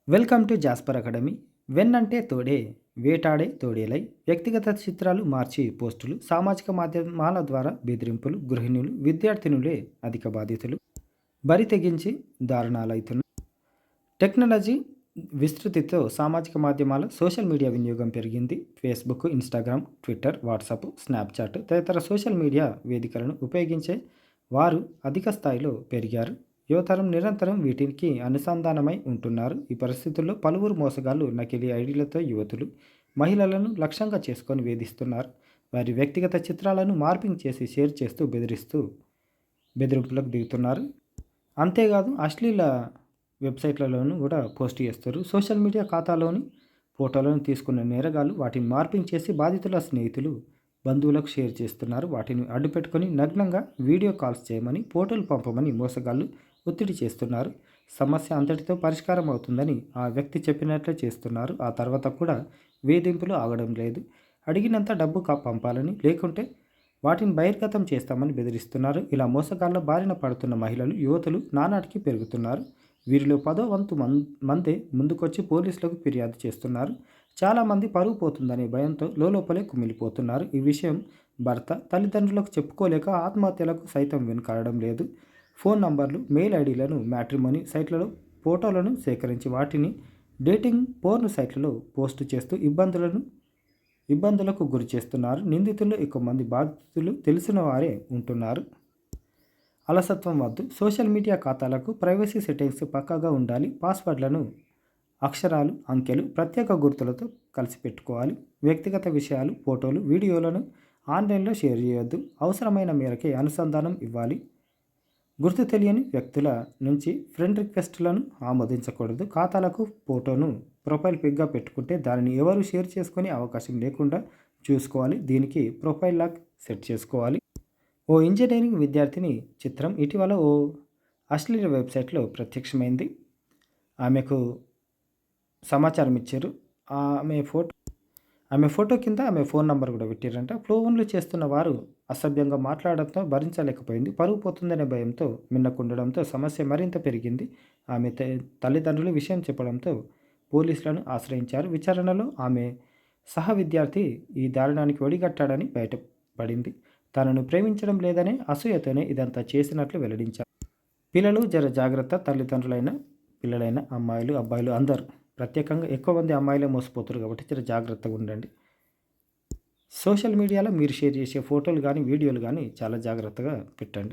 Welcome to Jasper academy. When అంటే తోడే, వేటాడే తోడేలై వ్యక్తిగత చిత్రాలు మార్చి పోస్టులు, సామాజిక మాధ్యమాల ద్వారా బెదిరింపులు, గృహిణులు, విద్యార్థినులే అధిక బాధితులు. బరి తెగించి దారుణాలవుతున్న టెక్నాలజీ విస్తృతితో సామాజిక మాధ్యమాల సోషల్ మీడియా వినియోగం పెరిగింది. Facebook, Instagram, Twitter, WhatsApp, Snapchat తదితర సోషల్ మీడియా వేదికలను ఉపయోగించే వారు అధిక స్థాయిలో పెరిగారు. యువతరం నిరంతరం వీటికి అనుసంధానమై ఉంటున్నారు. ఈ పరిస్థితుల్లో పలువురు మోసగాళ్లు నకిలీ ఐడీలతో యువతులు, మహిళలను లక్ష్యంగా చేసుకొని వేధిస్తున్నారు. వారి వ్యక్తిగత చిత్రాలను మార్పింగ్ చేసి షేర్ చేస్తూ బెదిరింపులకు దిగుతున్నారు. అంతేకాదు అశ్లీల వెబ్సైట్లలోనూ కూడా పోస్ట్ చేస్తారు. సోషల్ మీడియా ఖాతాలోని ఫోటోలను తీసుకున్న నేరగాళ్లు వాటిని మార్పింగ్ చేసి బాధితుల స్నేహితులు, బంధువులకు షేర్ చేస్తున్నారు. వాటిని అడ్డుపెట్టుకొని నగ్నంగా వీడియో కాల్స్ చేయమని, ఫోటోలు పంపమని మోసగాళ్లు ఒత్తిడి చేస్తున్నారు. సమస్య అంతటితో పరిష్కారం అవుతుందని ఆ వ్యక్తి చెప్పినట్లే చేస్తున్నారు. ఆ తర్వాత కూడా వేధింపులు ఆగడం లేదు. అడిగినంత డబ్బు పంపాలని, లేకుంటే వాటిని బహిర్గతం చేస్తామని బెదిరిస్తున్నారు. ఇలా మోసగాళ్ల బారిన పడుతున్న మహిళలు, యువతులు నానాటికి పెరుగుతున్నారు. వీరిలో 10వ వంతు మందే ముందుకొచ్చి పోలీసులకు ఫిర్యాదు చేస్తున్నారు. చాలామంది పరువు పోతుందనే భయంతో లోపలే కుమిలిపోతున్నారు. ఈ విషయం భర్త, తల్లిదండ్రులకు చెప్పుకోలేక ఆత్మహత్యలకు సైతం వెనుకాడడం లేదు. ఫోన్ నంబర్లు, మెయిల్ ఐడీలను మ్యాట్రిమోనీ సైట్లలో ఫోటోలను సేకరించి వాటిని డేటింగ్ పోర్న్ సైట్లలో పోస్టు చేస్తూ ఇబ్బందులకు గురి చేస్తున్నారు. నిందితుల్లో ఎక్కువ మంది బాధితులు తెలిసిన వారే ఉంటున్నారు. అలసత్వం వద్దు. సోషల్ మీడియా ఖాతాలకు ప్రైవసీ సెట్టింగ్స్ పక్కాగా ఉండాలి. పాస్వర్డ్లను అక్షరాలు, అంకెలు, ప్రత్యేక గుర్తులతో కలిసి పెట్టుకోవాలి. వ్యక్తిగత విషయాలు, ఫోటోలు, వీడియోలను ఆన్లైన్లో షేర్ చేయొద్దు. అవసరమైన మేరకే అనుసంధానం ఇవ్వాలి. గుర్తు తెలియని వ్యక్తుల నుంచి ఫ్రెండ్ రిక్వెస్ట్లను ఆమోదించకూడదు. ఖాతాలకు ఫోటోను ప్రొఫైల్ పిక్గా పెట్టుకుంటే దానిని ఎవరు షేర్ చేసుకునే అవకాశం లేకుండా చూసుకోవాలి. దీనికి ప్రొఫైల్ లాక్ సెట్ చేసుకోవాలి. ఓ ఇంజనీరింగ్ విద్యార్థిని చిత్రం ఇటీవల ఓ అశ్లీల వెబ్సైట్లో ప్రత్యక్షమైంది. ఆమెకు సమాచారం ఇచ్చారు. ఆమె ఫోటో కింద ఆమె ఫోన్ నంబర్ కూడా పెట్టారంట. ఫోన్లు చేస్తున్న వారు అసభ్యంగా మాట్లాడడంతో భరించలేకపోయింది. పరువు పోతుందనే భయంతో మిన్నకుండడంతో సమస్య మరింత పెరిగింది. ఆమె తల్లిదండ్రులు విషయం చెప్పడంతో పోలీసులను ఆశ్రయించారు. విచారణలో ఆమె సహ విద్యార్థి ఈ దారుణానికి ఒడిగట్టాడని బయటపడింది. తనను ప్రేమించడం లేదనే అసూయతోనే ఇదంతా చేసినట్లు వెల్లడించారు. పిల్లలు జర జాగ్రత్త. తల్లిదండ్రులైన, పిల్లలైన, అమ్మాయిలు, అబ్బాయిలు అందరూ, ప్రత్యేకంగా ఎక్కువ మంది అమ్మాయిలే మోసపోతారు కాబట్టి జర జాగ్రత్తగా ఉండండి. సోషల్ మీడియాలో మీరు షేర్ చేసే ఫోటోలు కానీ, వీడియోలు కానీ చాలా జాగ్రత్తగా పెట్టండి.